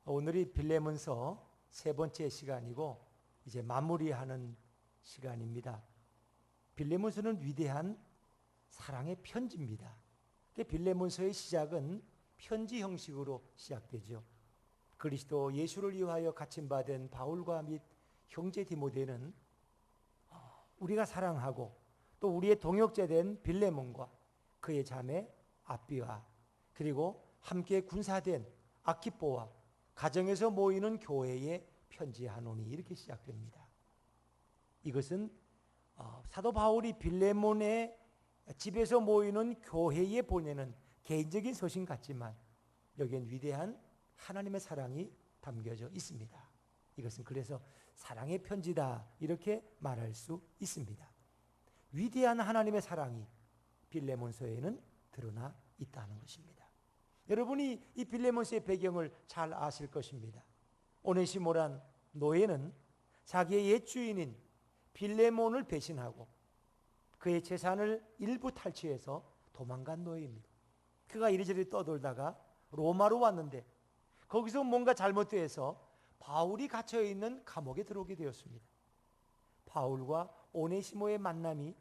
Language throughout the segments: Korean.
오늘이 빌레몬서 세 번째 시간이고 이제 마무리하는 시간입니다. 빌레몬서는 위대한 사랑의 편지입니다. 빌레몬서의 시작은 편지 형식으로 시작되죠. 그리스도 예수를 위하여 갇힘받은 바울과 및 형제 디모데는 우리가 사랑하고 또 우리의 동역자된 빌레몬과 그의 자매 아비와 그리고 함께 군사된 아키포와 가정에서 모이는 교회에 편지하노니 이렇게 시작됩니다. 이것은 사도 바울이 빌레몬의 집에서 모이는 교회에 보내는 개인적인 서신 같지만 여기엔 위대한 하나님의 사랑이 담겨져 있습니다. 이것은 그래서 사랑의 편지다 이렇게 말할 수 있습니다. 위대한 하나님의 사랑이 빌레몬서에는 드러나 있다는 것입니다. 여러분이 이 빌레몬서의 배경을 잘 아실 것입니다. 오네시모란 노예는 자기의 옛 주인인 빌레몬을 배신하고 그의 재산을 일부 탈취해서 도망간 노예입니다. 그가 이리저리 떠돌다가 로마로 왔는데 거기서 뭔가 잘못돼서 바울이 갇혀있는 감옥에 들어오게 되었습니다. 바울과 오네시모의 만남이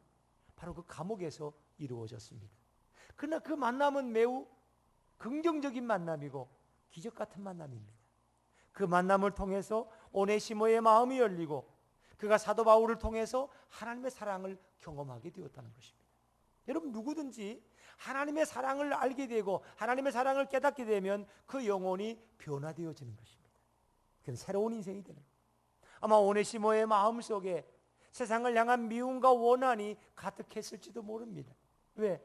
바로 그 감옥에서 이루어졌습니다. 그러나 그 만남은 매우 긍정적인 만남이고 기적 같은 만남입니다. 그 만남을 통해서 오네시모의 마음이 열리고 그가 사도 바울을 통해서 하나님의 사랑을 경험하게 되었다는 것입니다. 여러분 누구든지 하나님의 사랑을 알게 되고 하나님의 사랑을 깨닫게 되면 그 영혼이 변화되어지는 것입니다. 그건 새로운 인생이 되는 거예요. 아마 오네시모의 마음속에 세상을 향한 미움과 원한이 가득했을지도 모릅니다. 왜?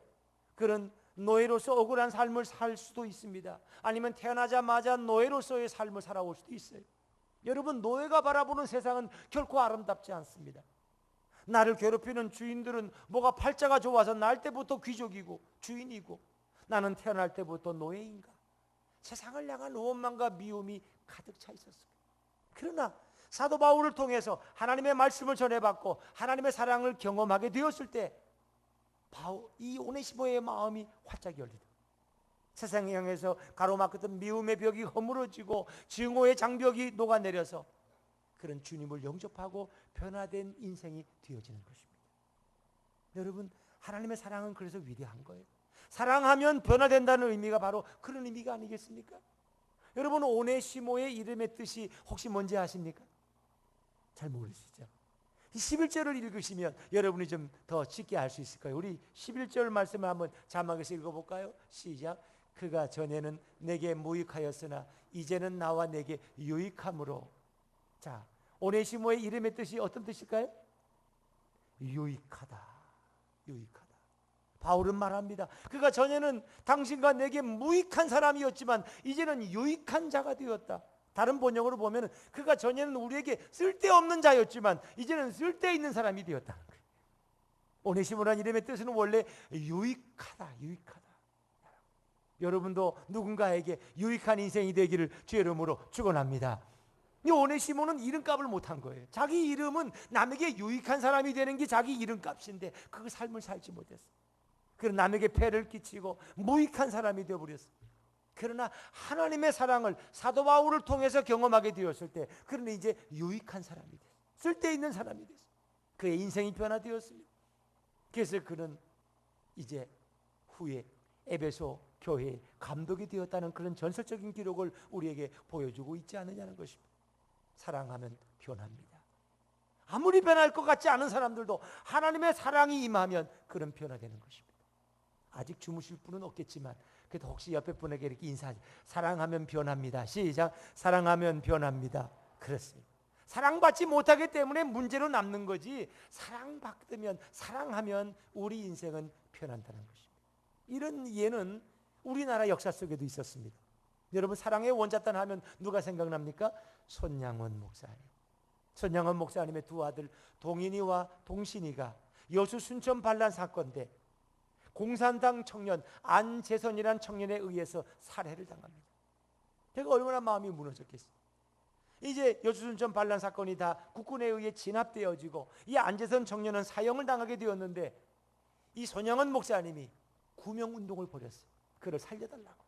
그런 노예로서 억울한 삶을 살 수도 있습니다. 아니면 태어나자마자 노예로서의 삶을 살아올 수도 있어요. 여러분 노예가 바라보는 세상은 결코 아름답지 않습니다. 나를 괴롭히는 주인들은 뭐가 팔자가 좋아서 날 때부터 귀족이고 주인이고 나는 태어날 때부터 노예인가? 세상을 향한 원망과 미움이 가득 차 있었습니다. 그러나 사도 바울을 통해서 하나님의 말씀을 전해받고 하나님의 사랑을 경험하게 되었을 때 이 오네시모의 마음이 활짝 열리더라고요. 세상을 향해서 가로막혔던 미움의 벽이 허물어지고 증오의 장벽이 녹아내려서 그런 주님을 영접하고 변화된 인생이 되어지는 것입니다. 여러분 하나님의 사랑은 그래서 위대한 거예요. 사랑하면 변화된다는 의미가 바로 그런 의미가 아니겠습니까? 여러분 오네시모의 이름의 뜻이 혹시 뭔지 아십니까? 잘 모르시죠? 11절을 읽으시면 여러분이 좀 더 쉽게 알 수 있을 거예요. 우리 11절 말씀을 한번 자막에서 읽어볼까요? 시작. 그가 전에는 내게 무익하였으나 이제는 나와 내게 유익함으로. 자, 오네시모의 이름의 뜻이 어떤 뜻일까요? 유익하다. 유익하다. 바울은 말합니다. 그가 전에는 당신과 내게 무익한 사람이었지만 이제는 유익한 자가 되었다. 다른 번역으로 보면 그가 전에는 우리에게 쓸데없는 자였지만 이제는 쓸데있는 사람이 되었다. 오네시모라는 이름의 뜻은 원래 유익하다, 유익하다. 여러분도 누군가에게 유익한 인생이 되기를 주의 이름으로 축원합니다. 이 오네시모는 이름값을 못한 거예요. 자기 이름은 남에게 유익한 사람이 되는 게 자기 이름값인데 그 삶을 살지 못했어요. 그래서 남에게 폐를 끼치고 무익한 사람이 되어버렸어요. 그러나 하나님의 사랑을 사도 바울을 통해서 경험하게 되었을 때 그는 이제 유익한 사람이 됐어요. 쓸데있는 사람이 됐어요. 그의 인생이 변화되었습니다. 그래서 그는 이제 후에 에베소 교회의 감독이 되었다는 그런 전설적인 기록을 우리에게 보여주고 있지 않느냐는 것입니다. 사랑하면 변합니다. 아무리 변할 것 같지 않은 사람들도 하나님의 사랑이 임하면 그런 변화되는 것입니다. 아직 주무실 분은 없겠지만 그래도 혹시 옆에 분에게 이렇게 인사하죠. 사랑하면 변합니다. 시작. 사랑하면 변합니다. 그렇습니다. 사랑받지 못하기 때문에 문제로 남는 거지 사랑받으면 사랑하면 우리 인생은 변한다는 것입니다. 이런 예는 우리나라 역사 속에도 있었습니다. 여러분 사랑의 원잣단 하면 누가 생각납니까? 손양원 목사님. 손양원 목사님의 두 아들 동인이와 동신이가 여수 순천 반란 사건 때 공산당 청년 안재선이라는 청년에 의해서 살해를 당합니다. 제가 얼마나 마음이 무너졌겠어요. 이제 여수순천 반란 사건이 다 국군에 의해 진압되어지고 이 안재선 청년은 사형을 당하게 되었는데 이 손양원 목사님이 구명운동을 벌였어요. 그를 살려달라고.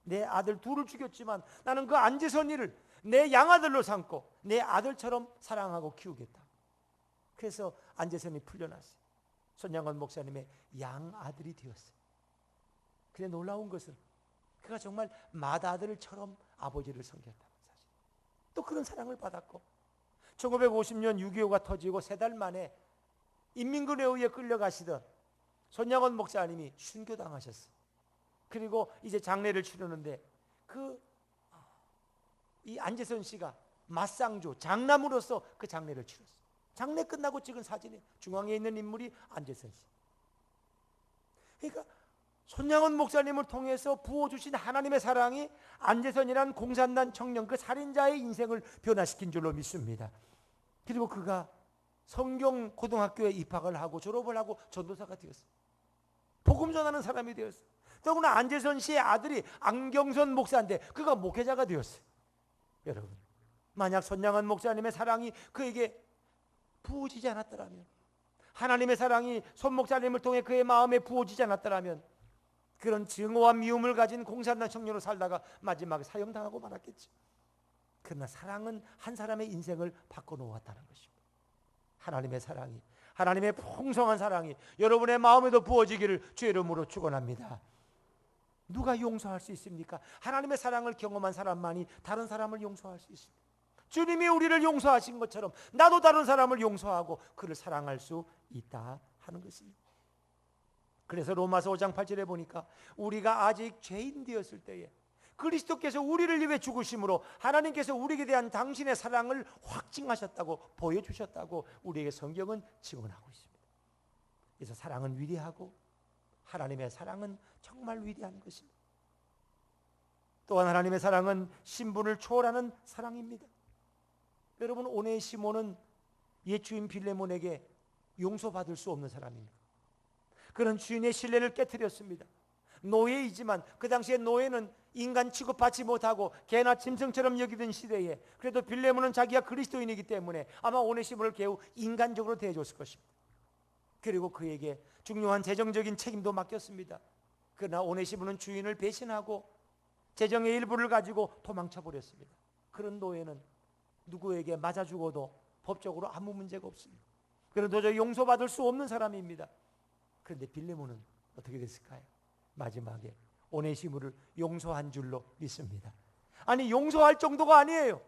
내 아들 둘을 죽였지만 나는 그 안제선이를 내 양아들로 삼고 내 아들처럼 사랑하고 키우겠다. 그래서 안제선이 풀려났어요. 손양원 목사님의 양아들이 되었어요. 그런데 놀라운 것은 그가 정말 맏아들처럼 아버지를 섬겼다는 사실. 또 그런 사랑을 받았고 1950년 6.25가 터지고 3달 만에 인민군에 의해 끌려가시던 손양원 목사님이 순교당하셨어요. 그리고 이제 장례를 치르는데 이 안재선 씨가 맞상조 장남으로서 그 장례를 치렀어요. 장례 끝나고 찍은 사진이 중앙에 있는 인물이 안재선 씨. 그러니까 손양원 목사님을 통해서 부어주신 하나님의 사랑이 안재선이라는 공산당 청년 그 살인자의 인생을 변화시킨 줄로 믿습니다. 그리고 그가 성경 고등학교에 입학을 하고 졸업을 하고 전도사가 되었어요. 복음 전하는 사람이 되었어요. 더구나 안재선 씨의 아들이 안경선 목사인데 그가 목회자가 되었어요. 여러분, 만약 손양원 목사님의 사랑이 그에게 부어지지 않았더라면, 하나님의 사랑이 손 목사님을 통해 그의 마음에 부어지지 않았더라면 그런 증오와 미움을 가진 공산당 청년으로 살다가 마지막에 사형당하고 말았겠지. 그러나 사랑은 한 사람의 인생을 바꿔놓았다는 것입니다. 하나님의 사랑이, 하나님의 풍성한 사랑이 여러분의 마음에도 부어지기를 주의 이름으로 축원합니다. 누가 용서할 수 있습니까? 하나님의 사랑을 경험한 사람만이 다른 사람을 용서할 수 있습니다. 주님이 우리를 용서하신 것처럼 나도 다른 사람을 용서하고 그를 사랑할 수 있다 하는 것입니다. 그래서 로마서 5장 8절에 보니까 우리가 아직 죄인 되었을 때에 그리스도께서 우리를 위해 죽으심으로 하나님께서 우리에게 대한 당신의 사랑을 확증하셨다고 보여주셨다고 우리에게 성경은 증언하고 있습니다. 그래서 사랑은 위대하고 하나님의 사랑은 정말 위대한 것입니다. 또한 하나님의 사랑은 신분을 초월하는 사랑입니다. 여러분, 오네시모는 옛 주인 빌레몬에게 용서받을 수 없는 사람입니다. 그는 주인의 신뢰를 깨뜨렸습니다. 노예이지만 그 당시에 노예는 인간 취급받지 못하고 개나 짐승처럼 여기던 시대에 그래도 빌레몬은 자기가 그리스도인이기 때문에 아마 오네시모를 겨우 인간적으로 대해줬을 것입니다. 그리고 그에게 중요한 재정적인 책임도 맡겼습니다. 그러나 오네시모는 주인을 배신하고 재정의 일부를 가지고 도망쳐 버렸습니다. 그런 노예는 누구에게 맞아 죽어도 법적으로 아무 문제가 없습니다. 그는 도저히 용서받을 수 없는 사람입니다. 그런데 빌레몬은 어떻게 됐을까요? 마지막에 오네시모를 용서한 줄로 믿습니다. 아니, 용서할 정도가 아니에요.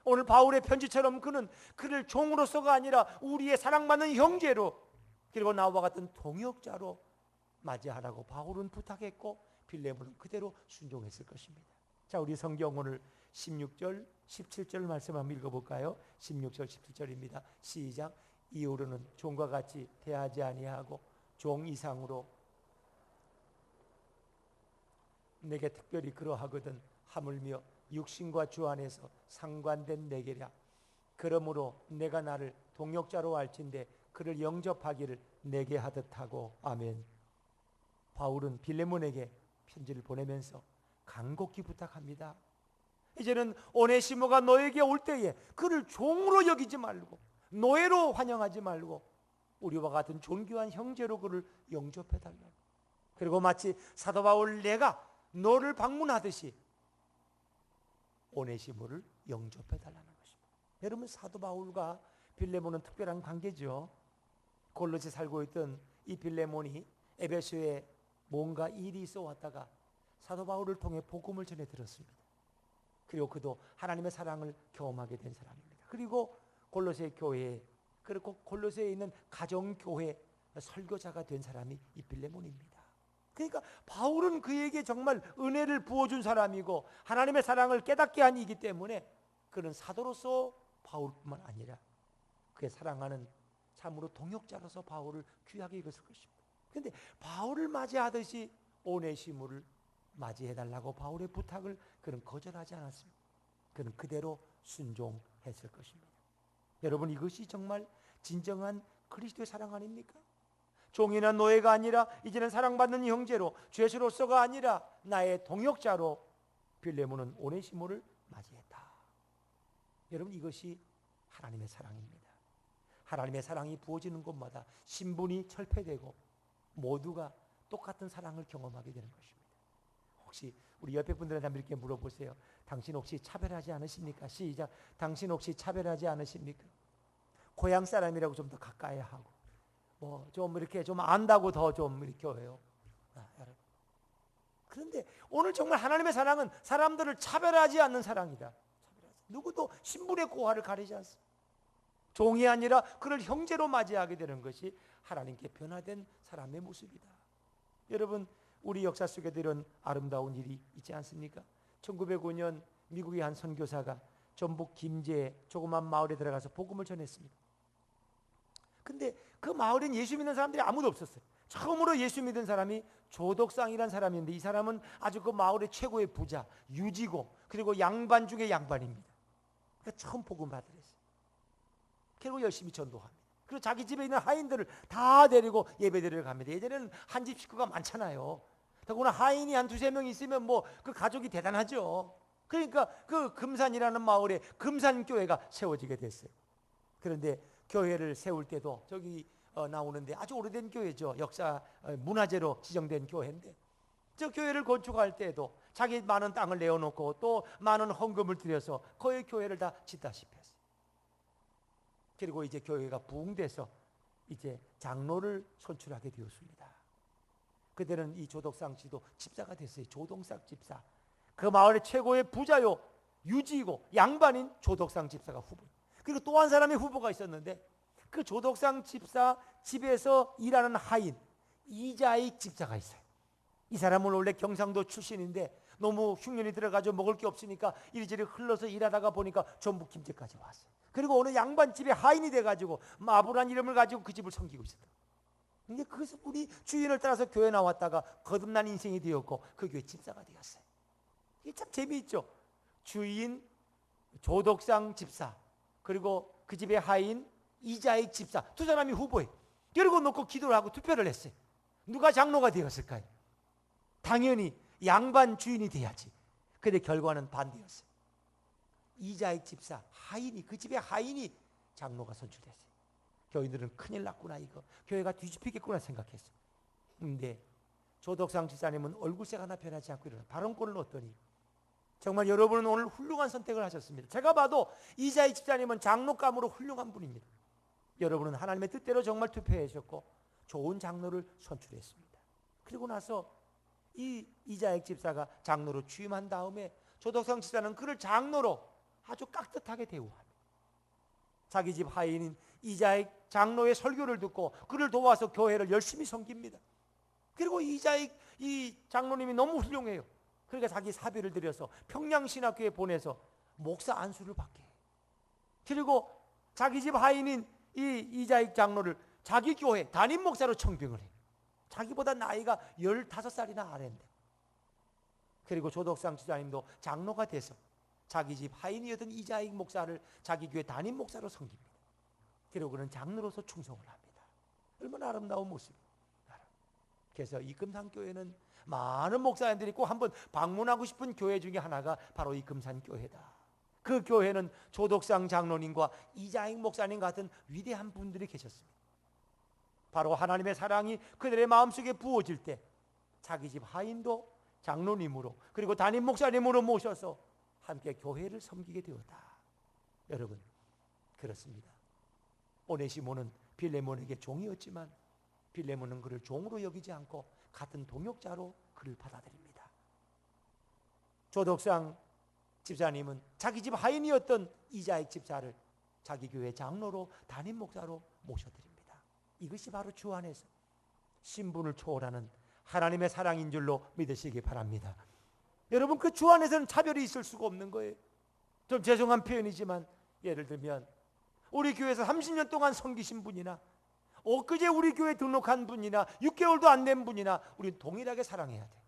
오늘 바울의 편지처럼 그는 그를 종으로서가 아니라 우리의 사랑받는 형제로 그리고 나와 같은 동역자로 맞이하라고 바울은 부탁했고 빌레몬은 그대로 순종했을 것입니다. 자, 우리 성경 오늘 16절 17절 말씀 한번 읽어볼까요? 16절 17절입니다. 시작. 이후로는 종과 같이 대하지 아니하고 종 이상으로 내게 특별히 그러하거든 하물며 육신과 주 안에서 상관된 내게랴. 그러므로 내가 나를 동역자로 알진대 그를 영접하기를 내게 하듯 하고. 아멘. 바울은 빌레몬에게 편지를 보내면서 간곡히 부탁합니다. 이제는 오네시모가 너에게 올 때에 그를 종으로 여기지 말고 노예로 환영하지 말고 우리와 같은 존귀한 형제로 그를 영접해달라고. 그리고 마치 사도 바울 내가 너를 방문하듯이 오네시모를 영접해달라는 것입니다. 여러분, 사도 바울과 빌레몬은 특별한 관계죠. 골로새 살고 있던 이 빌레몬이 에베소에 뭔가 일이 있어 왔다가 사도 바울을 통해 복음을 전해 들었습니다. 그리고 그도 하나님의 사랑을 경험하게 된 사람입니다. 그리고 골로새 교회에, 그리고 골로새에 있는 가정교회 설교자가 된 사람이 이 빌레몬입니다. 그러니까 바울은 그에게 정말 은혜를 부어준 사람이고 하나님의 사랑을 깨닫게 한 이기 때문에 그는 사도로서 바울뿐만 아니라 그의 사랑하는 참으로 동역자로서 바울을 귀하게 여겼을 것입니다. 그런데 바울을 맞이하듯이 오네시모를 맞이해달라고 바울의 부탁을 그는 거절하지 않았습니다. 그는 그대로 순종했을 것입니다. 여러분, 이것이 정말 진정한 그리스도의 사랑 아닙니까? 종이나 노예가 아니라 이제는 사랑받는 형제로, 죄수로서가 아니라 나의 동역자로 빌레몬은 오네시모를 맞이했다. 여러분, 이것이 하나님의 사랑입니다. 하나님의 사랑이 부어지는 곳마다 신분이 철폐되고 모두가 똑같은 사랑을 경험하게 되는 것입니다. 혹시 우리 옆에 분들한테 한번 이렇게 물어보세요. 당신 혹시 차별하지 않으십니까? 시작. 당신 혹시 차별하지 않으십니까? 고향 사람이라고 좀 더 가까이 하고 뭐 좀 이렇게 좀 안다고 더 좀 이렇게 해요. 여러분. 그런데 오늘 정말 하나님의 사랑은 사람들을 차별하지 않는 사랑이다. 누구도 신분의 고하를 가리지 않습니다. 종이 아니라 그를 형제로 맞이하게 되는 것이 하나님께 변화된 사람의 모습이다. 여러분, 우리 역사 속에도 이런 아름다운 일이 있지 않습니까? 1905년 미국의 한 선교사가 전북 김제의 조그만 마을에 들어가서 복음을 전했습니다. 근데 그 마을엔 예수 믿는 사람들이 아무도 없었어요. 처음으로 예수 믿은 사람이 조덕상이라는 사람인데, 이 사람은 아주 그 마을의 최고의 부자, 유지고, 그리고 양반 중에 양반입니다. 그러니까 처음 복음 받으랬어요. 그리고 열심히 전도합니다. 그리고 자기 집에 있는 하인들을 다 데리고 예배드리러 갑니다. 예전에는 한 집 식구가 많잖아요. 더구나 하인이 한 두세 명 있으면 뭐 그 가족이 대단하죠. 그러니까 그 금산이라는 마을에 금산교회가 세워지게 됐어요. 그런데 교회를 세울 때도 저기 나오는데 아주 오래된 교회죠. 역사 문화재로 지정된 교회인데, 저 교회를 건축할 때도 자기 많은 땅을 내어놓고 또 많은 헌금을 들여서 거의 교회를 다 짓다시피 했어요. 그리고 이제 교회가 부흥돼서 이제 장로를 선출하게 되었습니다. 그때는 이 조덕상 씨도 집사가 됐어요. 조동상 집사. 그 마을의 최고의 부자요, 유지이고 양반인 조덕상 집사가 후보. 그리고 또 한 사람의 후보가 있었는데, 그 조덕상 집사 집에서 일하는 하인 이자익 집사가 있어요. 이 사람은 원래 경상도 출신인데 너무 흉년이 들어가지고 먹을 게 없으니까 이리저리 흘러서 일하다가 보니까 전북 김제까지 왔어요. 그리고 어느 양반 집에 하인이 돼가지고 마부란 이름을 가지고 그 집을 섬기고 있었다. 근데 그분이 주인을 따라서 교회 나왔다가 거듭난 인생이 되었고 그 교회 집사가 되었어요. 이게 참 재미있죠. 주인 조덕상 집사, 그리고 그 집의 하인 이자익 집사, 두 사람이 후보예요. 그리고 놓고 기도를 하고 투표를 했어요. 누가 장로가 되었을까요? 당연히 양반 주인이 돼야지. 근데 결과는 반대였어요. 이자익 집사, 하인이, 그 집의 하인이 장로가 선출됐어요. 교인들은 큰일 났구나, 이거 교회가 뒤집히겠구나 생각했어요. 근데 조덕상 집사님은 얼굴색 하나 변하지 않고 일어나 발언권을 얻더니, 정말 여러분은 오늘 훌륭한 선택을 하셨습니다. 제가 봐도 이자익 집사님은 장로감으로 훌륭한 분입니다. 여러분은 하나님의 뜻대로 정말 투표해 주셨고 좋은 장로를 선출했습니다. 그리고 나서 이 이자익 집사가 장로로 취임한 다음에 조덕상 집사는 그를 장로로 아주 깍듯하게 대우합니다. 자기 집 하인인 이자익 장로의 설교를 듣고 그를 도와서 교회를 열심히 섬깁니다. 그리고 이자익 이 장로님이 너무 훌륭해요. 그러니까 자기 사비를 들여서 평양신학교에 보내서 목사 안수를 받게 해요. 그리고 자기 집 하인인 이 이자익 장로를 자기 교회 담임 목사로 청빙을 해요. 자기보다 나이가 15살이나 아래인데. 그리고 조덕상 집사님도 장로가 돼서 자기 집 하인이었던 이자익 목사를 자기 교회 담임 목사로 섬깁니다. 그리고 그는 장로로서 충성을 합니다. 얼마나 아름다운 모습이에요. 그래서 이 금산교회는 많은 목사님들이 꼭 한번 방문하고 싶은 교회 중에 하나가 바로 이 금산교회다. 그 교회는 조덕상 장로님과 이자익 목사님 같은 위대한 분들이 계셨습니다. 바로 하나님의 사랑이 그들의 마음속에 부어질 때 자기 집 하인도 장로님으로 그리고 담임 목사님으로 모셔서 함께 교회를 섬기게 되었다. 여러분, 그렇습니다. 오네시모는 빌레몬에게 종이었지만 빌레몬은 그를 종으로 여기지 않고 같은 동역자로 그를 받아들입니다. 조덕상 집사님은 자기 집 하인이었던 이자익 집사를 자기 교회 장로로 담임 목사로 모셔드립니다. 이것이 바로 주 안에서 신분을 초월하는 하나님의 사랑인 줄로 믿으시기 바랍니다. 여러분, 그 주 안에서는 차별이 있을 수가 없는 거예요. 좀 죄송한 표현이지만 예를 들면 우리 교회에서 30년 동안 섬기신 분이나 엊그제 우리 교회 등록한 분이나 6개월도 안 된 분이나 우리는 동일하게 사랑해야 돼.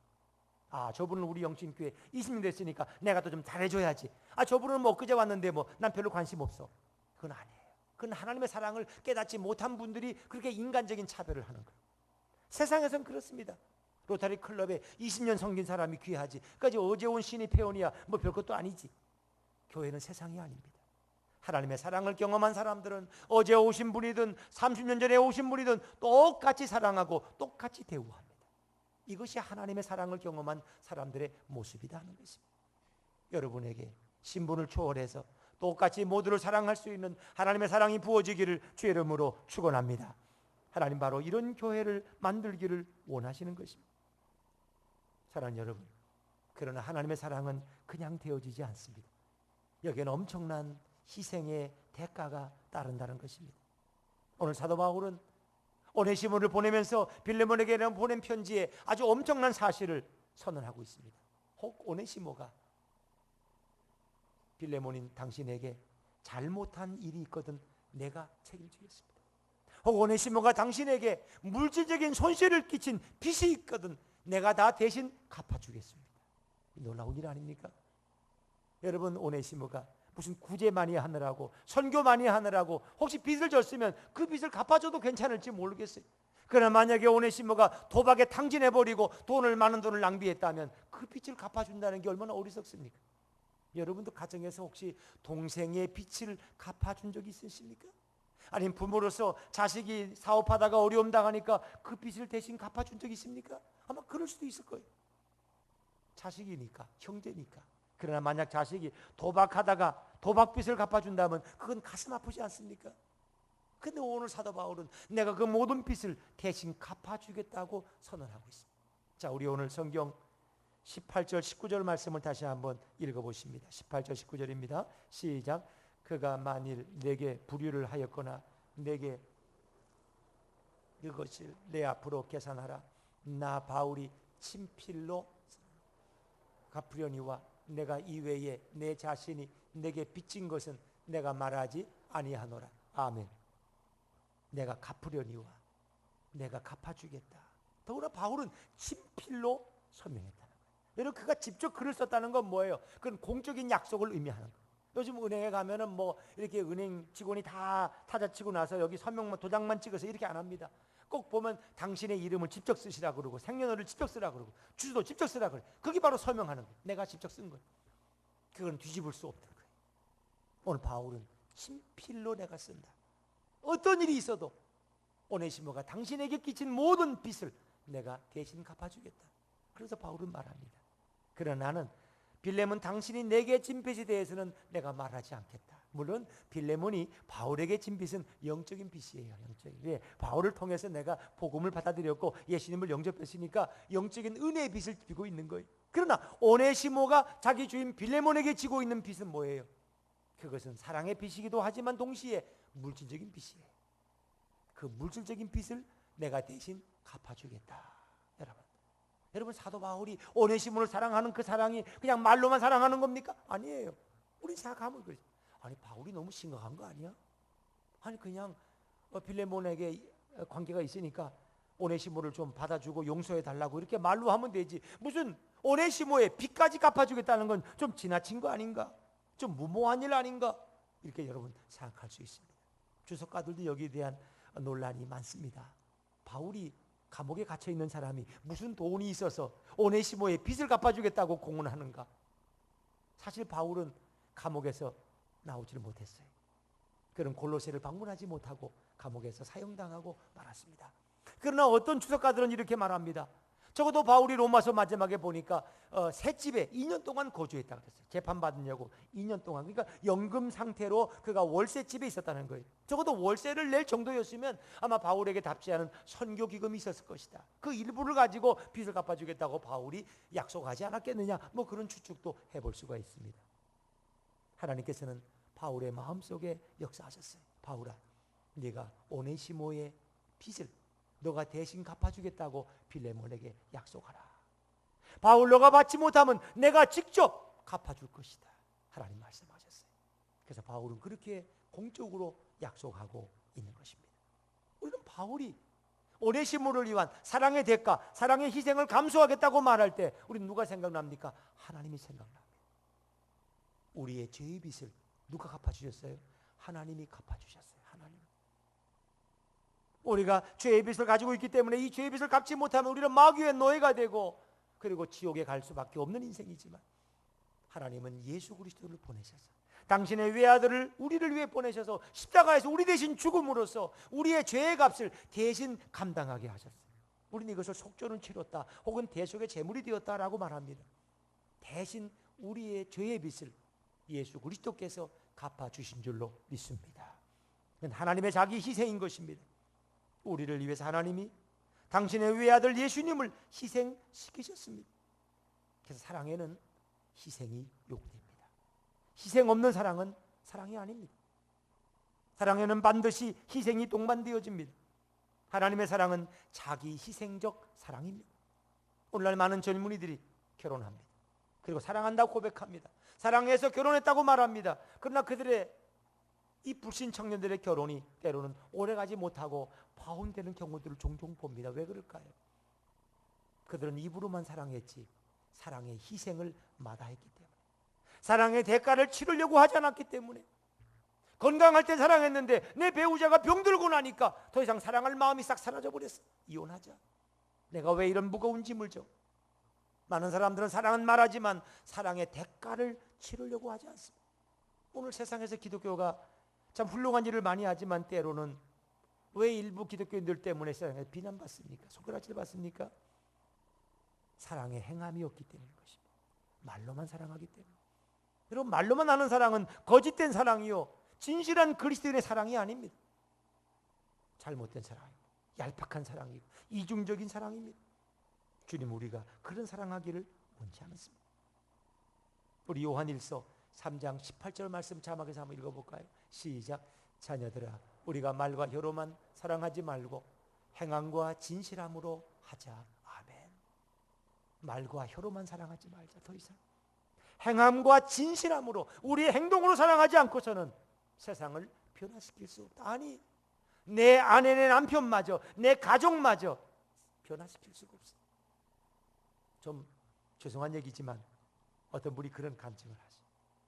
아, 저분은 우리 영신교회 20년 됐으니까 내가 또 좀 잘해줘야지. 아, 저분은 뭐 엊그제 왔는데 뭐 난 별로 관심 없어. 그건 아니에요. 그건 하나님의 사랑을 깨닫지 못한 분들이 그렇게 인간적인 차별을 하는 거예요. 세상에서는 그렇습니다. 로타리 클럽에 20년 섬긴 사람이 귀하지. 그까지 어제 온 신입 회원이야 뭐 별것도 아니지. 교회는 세상이 아닙니다. 하나님의 사랑을 경험한 사람들은 어제 오신 분이든 30년 전에 오신 분이든 똑같이 사랑하고 똑같이 대우합니다. 이것이 하나님의 사랑을 경험한 사람들의 모습이다 하는 것입니다. 여러분에게 신분을 초월해서 똑같이 모두를 사랑할 수 있는 하나님의 사랑이 부어지기를 주의 이름으로 축원합니다. 하나님 바로 이런 교회를 만들기를 원하시는 것입니다. 사랑하는 여러분, 그러나 하나님의 사랑은 그냥 되어지지 않습니다. 여기에는 엄청난 희생의 대가가 따른다는 것입니다. 오늘 사도 바울은 오네시모를 보내면서 빌레몬에게 보낸 편지에 아주 엄청난 사실을 선언하고 있습니다. 혹 오네시모가 빌레몬인 당신에게 잘못한 일이 있거든 내가 책임지겠습니다. 혹 오네시모가 당신에게 물질적인 손실을 끼친 빚이 있거든 내가 다 대신 갚아주겠습니다. 놀라운 일 아닙니까? 여러분, 오네시모가 무슨 구제 많이 하느라고 선교 많이 하느라고 혹시 빚을 졌으면 그 빚을 갚아줘도 괜찮을지 모르겠어요. 그러나 만약에 오네시모가 도박에 탕진해버리고 많은 돈을 낭비했다면 그 빚을 갚아준다는 게 얼마나 어리석습니까? 여러분도 가정에서 혹시 동생의 빚을 갚아준 적이 있으십니까? 아니면 부모로서 자식이 사업하다가 어려움 당하니까 그 빚을 대신 갚아준 적이 있습니까? 아마 그럴 수도 있을 거예요. 자식이니까, 형제니까. 그러나 만약 자식이 도박하다가 도박빚을 갚아준다면 그건 가슴 아프지 않습니까? 근데 오늘 사도 바울은 내가 그 모든 빚을 대신 갚아주겠다고 선언하고 있습니다. 자, 우리 오늘 성경 18절 19절 말씀을 다시 한번 읽어보십니다. 18절 19절입니다. 시작. 그가 만일 내게 불의를 하였거나 내게 그것을 내 앞으로 계산하라. 나 바울이 친필로 갚으려니와 내가 이외에 내 자신이 내게 빚진 것은 내가 말하지 아니하노라. 아멘. 내가 갚으려니와 내가 갚아주겠다. 더구나 바울은 친필로 서명했다는 거예요. 여러분, 그가 직접 글을 썼다는 건 뭐예요? 그건 공적인 약속을 의미하는 거예요. 요즘 은행에 가면은 뭐 이렇게 은행 직원이 다 타자치고 나서 여기 서명만 도장만 찍어서 이렇게 안 합니다. 꼭 보면 당신의 이름을 직접 쓰시라 그러고 생년월일 직접 쓰라 그러고 주소도 직접 쓰라 그래. 그게 바로 서명하는 거예요. 내가 직접 쓴 거예요. 그건 뒤집을 수 없는 거예요. 오늘 바울은 친필로 내가 쓴다. 어떤 일이 있어도 오네시모가 당신에게 끼친 모든 빚을 내가 대신 갚아주겠다. 그래서 바울은 말합니다. 그러나 나는 빌레몬 당신이 내게 진 빚에 대해서는 내가 말하지 않겠다. 물론 빌레몬이 바울에게 진 빚은 영적인 빚이에요. 영적인. 예, 바울을 통해서 내가 복음을 받아들였고 예수님을 영접했으니까 영적인 은혜의 빚을 지고 있는 거예요. 그러나 오네시모가 자기 주인 빌레몬에게 지고 있는 빚은 뭐예요? 그것은 사랑의 빚이기도 하지만 동시에 물질적인 빚이에요. 그 물질적인 빚을 내가 대신 갚아주겠다. 여러분, 사도 바울이 오네시모를 사랑하는 그 사랑이 그냥 말로만 사랑하는 겁니까? 아니에요. 우리 생각하면 그래. 아니, 바울이 너무 심각한 거 아니야? 아니, 그냥 빌레몬에게 관계가 있으니까 오네시모를 좀 받아주고 용서해 달라고 이렇게 말로 하면 되지. 무슨 오네시모의 빚까지 갚아주겠다는 건 좀 지나친 거 아닌가? 좀 무모한 일 아닌가? 이렇게 여러분 생각할 수 있습니다. 주석가들도 여기에 대한 논란이 많습니다. 바울이 감옥에 갇혀 있는 사람이 무슨 돈이 있어서 오네시모의 빚을 갚아주겠다고 공언하는가? 사실 바울은 감옥에서 나오지를 못했어요. 그런 골로새를 방문하지 못하고 감옥에서 사형당하고 말았습니다. 그러나 어떤 주석가들은 이렇게 말합니다. 적어도 바울이 로마서 마지막에 보니까 새 집에 2년 동안 거주했다고 그랬어요. 재판받으려고 2년 동안. 그러니까 연금 상태로 그가 월세 집에 있었다는 거예요. 적어도 월세를 낼 정도였으면 아마 바울에게 답지 않은 선교 기금이 있었을 것이다. 그 일부를 가지고 빚을 갚아주겠다고 바울이 약속하지 않았겠느냐, 뭐 그런 추측도 해볼 수가 있습니다. 하나님께서는 바울의 마음속에 역사하셨어요. 바울아, 네가 오네시모의 빚을 너가 대신 갚아주겠다고 빌레몬에게 약속하라. 바울, 너가 받지 못하면 내가 직접 갚아줄 것이다. 하나님 말씀하셨어요. 그래서 바울은 그렇게 공적으로 약속하고 있는 것입니다. 우리는 바울이 오네시모를 위한 사랑의 대가, 사랑의 희생을 감수하겠다고 말할 때 우리는 누가 생각납니까? 하나님이 생각납니다. 우리의 죄의 빚을 누가 갚아주셨어요? 하나님이 갚아주셨어요. 하나님. 우리가 죄의 빚을 가지고 있기 때문에 이 죄의 빚을 갚지 못하면 우리는 마귀의 노예가 되고 그리고 지옥에 갈 수밖에 없는 인생이지만 하나님은 예수 그리스도를 보내셔서 당신의 외아들을 우리를 위해 보내셔서 십자가에서 우리 대신 죽음으로써 우리의 죄의 값을 대신 감당하게 하셨어요. 우리는 이것을 속죄는 치렀다 혹은 대속의 제물이 되었다라고 말합니다. 대신 우리의 죄의 빚을 예수 그리스도께서 갚아주신 줄로 믿습니다. 그건 하나님의 자기 희생인 것입니다. 우리를 위해서 하나님이 당신의 외아들 예수님을 희생시키셨습니다. 그래서 사랑에는 희생이 요구됩니다. 희생 없는 사랑은 사랑이 아닙니다. 사랑에는 반드시 희생이 동반되어집니다. 하나님의 사랑은 자기 희생적 사랑입니다. 오늘날 많은 젊은이들이 결혼합니다. 그리고 사랑한다고 고백합니다. 사랑해서 결혼했다고 말합니다. 그러나 그들의 이 불신 청년들의 결혼이 때로는 오래가지 못하고 파혼되는 경우들을 종종 봅니다. 왜 그럴까요? 그들은 입으로만 사랑했지 사랑의 희생을 마다했기 때문에, 사랑의 대가를 치르려고 하지 않았기 때문에, 건강할 때 사랑했는데 내 배우자가 병들고 나니까 더 이상 사랑할 마음이 싹 사라져버렸어. 이혼하자. 내가 왜 이런 무거운 짐을 져? 많은 사람들은 사랑은 말하지만 사랑의 대가를 치르려고 하지 않습니다. 오늘 세상에서 기독교가 참 훌륭한 일을 많이 하지만 때로는 왜 일부 기독교인들 때문에 세상에 비난받습니까? 손가락질 받습니까? 사랑의 행함이 없기 때문인 것입니다. 말로만 사랑하기 때문에. 여러분, 말로만 하는 사랑은 거짓된 사랑이요, 진실한 그리스도인의 사랑이 아닙니다. 잘못된 사랑이고 얄팍한 사랑이고 이중적인 사랑입니다. 주님, 우리가 그런 사랑하기를 원치 않습니다. 우리 요한일서 3장 18절 말씀 자막에서 한번 읽어볼까요? 시작. 자녀들아, 우리가 말과 혀로만 사랑하지 말고 행함과 진실함으로 하자. 아멘. 말과 혀로만 사랑하지 말자. 더 이상 행함과 진실함으로, 우리의 행동으로 사랑하지 않고서는 세상을 변화시킬 수 없다. 아니, 내 아내, 내 남편마저, 내 가족마저 변화시킬 수가 없어. 좀 죄송한 얘기지만 어떤 분이 그런 간증을 하죠.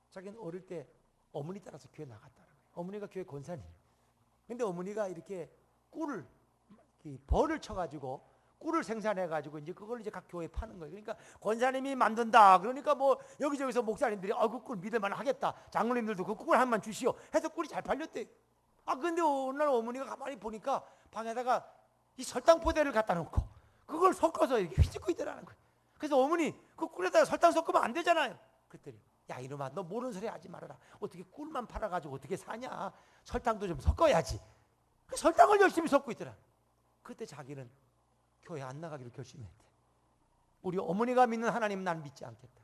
자기는 어릴 때 어머니 따라서 교회 나갔다는 거예요. 어머니가 교회 권사님. 근데 어머니가 이렇게 꿀을, 벌을 쳐가지고 꿀을 생산해가지고 이제 그걸 이제 각 교회에 파는 거예요. 그러니까 권사님이 만든다. 그러니까 뭐 여기저기서 목사님들이 그 꿀 믿을만 하겠다. 장로님들도 그 꿀 한만 주시오. 해서 꿀이 잘 팔렸대. 근데 어느 날 어머니가 가만히 보니까 방에다가 이 설탕 포대를 갖다 놓고 그걸 섞어서 이렇게 휘젓고 있더라는 거예요. 그래서 어머니, 그 꿀에다가 설탕 섞으면 안 되잖아요. 그랬더니, 야 이놈아, 너 모르는 소리 하지 말아라. 어떻게 꿀만 팔아가지고 어떻게 사냐. 설탕도 좀 섞어야지. 그 설탕을 열심히 섞고 있더라. 그때 자기는 교회 안 나가기로 결심했대. 우리 어머니가 믿는 하나님 난 믿지 않겠다.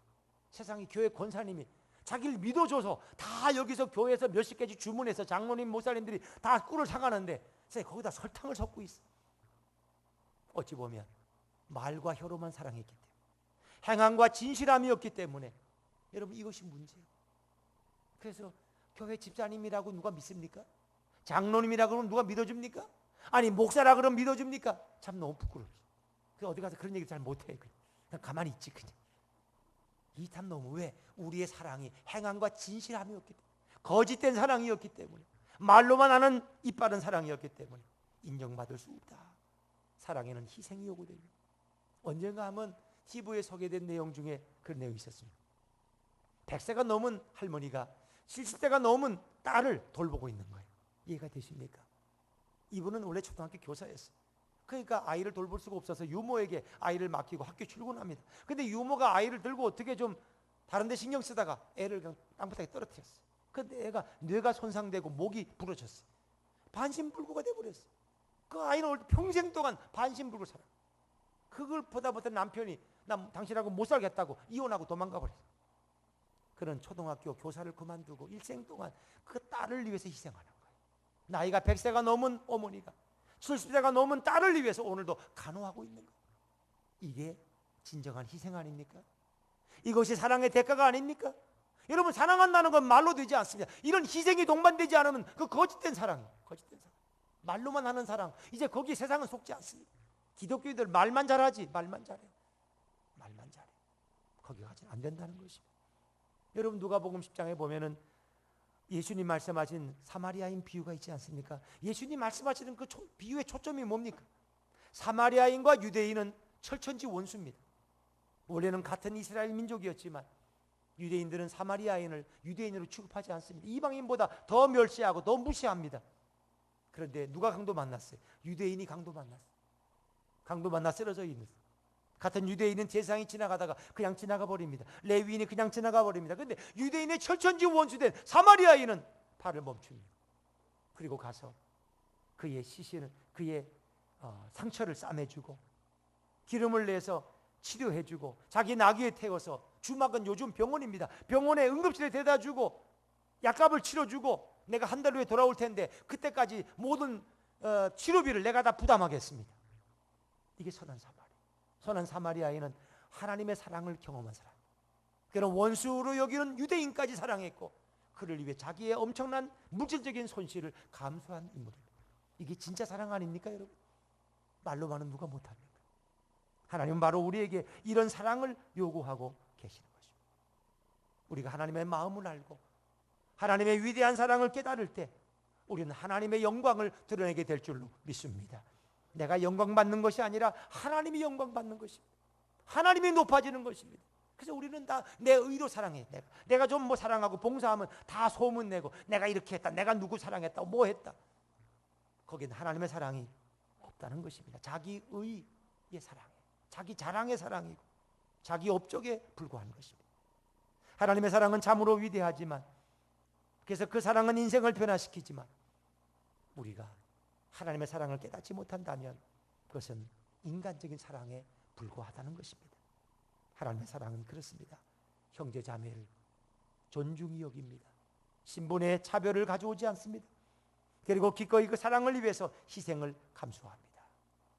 세상에 교회 권사님이 자기를 믿어줘서 다 여기서 교회에서 몇십 개씩 주문해서 장로님, 목사님들이 다 꿀을 사가는데 거기다 설탕을 섞고 있어. 어찌 보면 말과 혀로만 사랑했기 때문에, 행함과 진실함이었기 때문에, 여러분 이것이 문제예요. 그래서 교회 집사님이라고 누가 믿습니까? 장로님이라고 그러면 누가 믿어줍니까? 아니 목사라 그러면 믿어줍니까? 참 너무 부끄럽지. 어디 가서 그런 얘기 잘 못해. 그냥 가만히 있지. 그냥 이 참 너무, 왜? 우리의 사랑이 행함과 진실함이었기 때문에, 거짓된 사랑이었기 때문에, 말로만 하는 이빠른 사랑이었기 때문에 인정받을 수 없다. 사랑에는 희생이 요구됩니다. 언젠가 하면 TV에 소개된 내용 중에 그런 내용이 있었습니다. 100세가 넘은 할머니가 70세가 넘은 딸을 돌보고 있는 거예요. 이해가 되십니까? 이분은 원래 초등학교 교사였어요. 그러니까 아이를 돌볼 수가 없어서 유모에게 아이를 맡기고 학교 출근합니다. 근데 유모가 아이를 들고 어떻게 좀 다른 데 신경 쓰다가 애를 그냥 땅바닥에 떨어뜨렸어요. 근데 애가 뇌가 손상되고 목이 부러졌어요. 반신불구가 돼버렸어요. 그 아이는 평생 동안 반신불구 살아. 그걸 보다 남편이 나 당신하고 못 살겠다고 이혼하고 도망가 버렸어요. 그런 초등학교 교사를 그만두고 일생 동안 그 딸을 위해서 희생하는 거예요. 나이가 100세가 넘은 어머니가 70세가 넘은 딸을 위해서 오늘도 간호하고 있는 거예요. 이게 진정한 희생 아닙니까? 이것이 사랑의 대가가 아닙니까? 여러분, 사랑한다는 건 말로 되지 않습니다. 이런 희생이 동반되지 않으면 그 거짓된 사랑이에요. 거짓된 사랑. 말로만 하는 사랑. 이제 거기 세상은 속지 않습니다. 기독교인들 말만 잘하지. 말만 잘해. 말만 잘해. 거기 가지 안 된다는 것입니다. 여러분, 누가복음 10장에 보면은 예수님 말씀하신 사마리아인 비유가 있지 않습니까? 예수님 말씀하시는 그 비유의 초점이 뭡니까? 사마리아인과 유대인은 철천지 원수입니다. 원래는 같은 이스라엘 민족이었지만 유대인들은 사마리아인을 유대인으로 취급하지 않습니다. 이방인보다 더 멸시하고 더 무시합니다. 그런데 누가 강도 만났어요? 유대인이 강도 만났어요. 강도 만나 쓰러져 있는 같은 유대인은 제사장이 지나가다가 그냥 지나가 버립니다. 레위인이 그냥 지나가 버립니다. 그런데 유대인의 철천지 원수된 사마리아인은 발을 멈춥니다. 그리고 가서 그의 시신을, 그의 상처를 싸매주고 기름을 내서 치료해주고 자기 나귀에 태워서, 주막은 요즘 병원입니다. 병원에 응급실에 대다주고 약값을 치러주고 내가 한 달 후에 돌아올 텐데 그때까지 모든 치료비를 내가 다 부담하겠습니다. 이게 선한 사마리아. 선한 사마리아인은 하나님의 사랑을 경험한 사람. 그는 원수로 여기는 유대인까지 사랑했고 그를 위해 자기의 엄청난 물질적인 손실을 감수한 인물입니다. 이게 진짜 사랑 아닙니까, 여러분? 말로만은 누가 못합니까? 하나님은 바로 우리에게 이런 사랑을 요구하고 계시는 것입니다. 우리가 하나님의 마음을 알고 하나님의 위대한 사랑을 깨달을 때 우리는 하나님의 영광을 드러내게 될 줄로 믿습니다. 내가 영광 받는 것이 아니라 하나님이 영광 받는 것입니다. 하나님이 높아지는 것입니다. 그래서 우리는 다 내 의로 사랑해. 내가 좀 뭐 사랑하고 봉사하면 다 소문내고 내가 이렇게 했다, 내가 누구 사랑했다, 뭐 했다. 거기는 하나님의 사랑이 없다는 것입니다. 자기 의의 사랑이에요. 자기 자랑의 사랑이고 자기 업적에 불과한 것입니다. 하나님의 사랑은 참으로 위대하지만, 그래서 그 사랑은 인생을 변화시키지만 우리가 하나님의 사랑을 깨닫지 못한다면 그것은 인간적인 사랑에 불과하다는 것입니다. 하나님의 사랑은 그렇습니다. 형제 자매를 존중히 여깁니다. 신분의 차별을 가져오지 않습니다. 그리고 기꺼이 그 사랑을 위해서 희생을 감수합니다.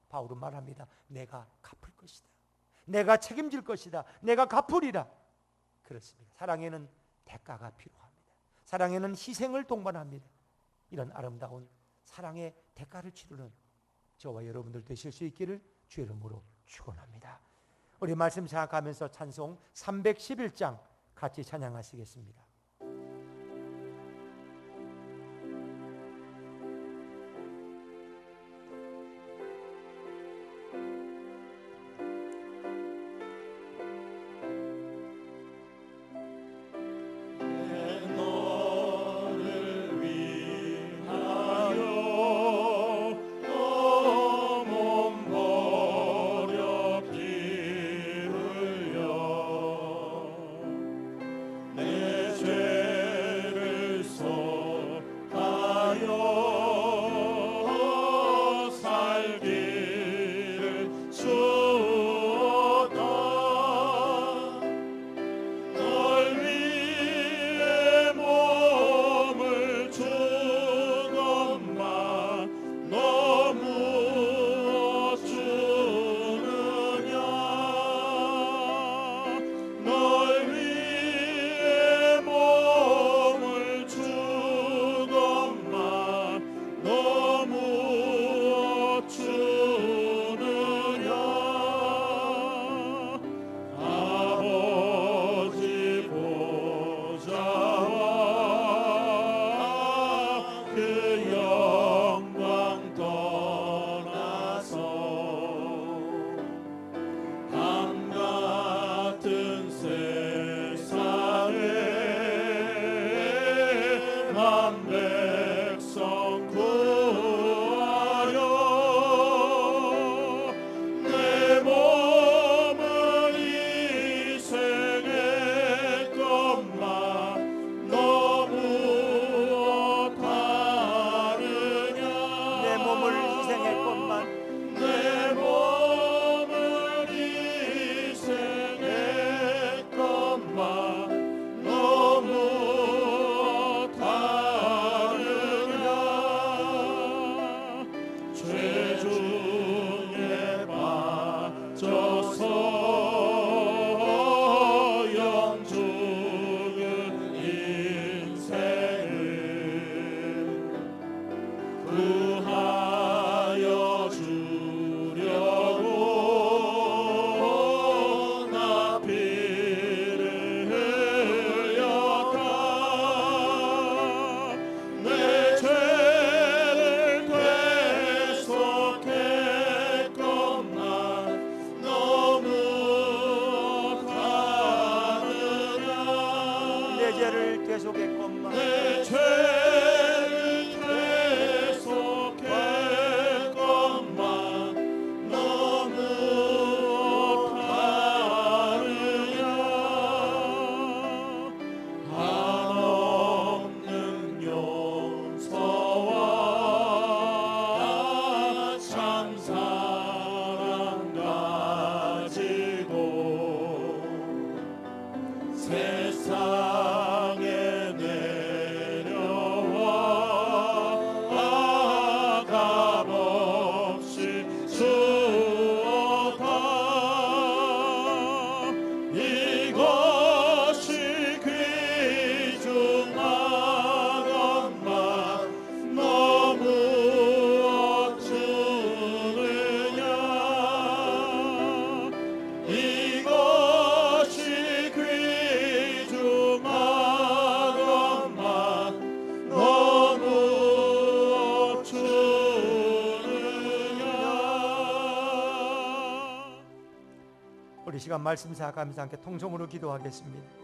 바울은 말합니다. 내가 갚을 것이다. 내가 책임질 것이다. 내가 갚으리라. 그렇습니다. 사랑에는 대가가 필요합니다. 사랑에는 희생을 동반합니다. 이런 아름다운 사랑의 대가를 치르는 저와 여러분들 되실 수 있기를 주의 이름으로 축원합니다. 우리 말씀 생각하면서 찬송 311장 같이 찬양하시겠습니다. 시간 말씀 사역하면서 함께 통성으로 기도하겠습니다.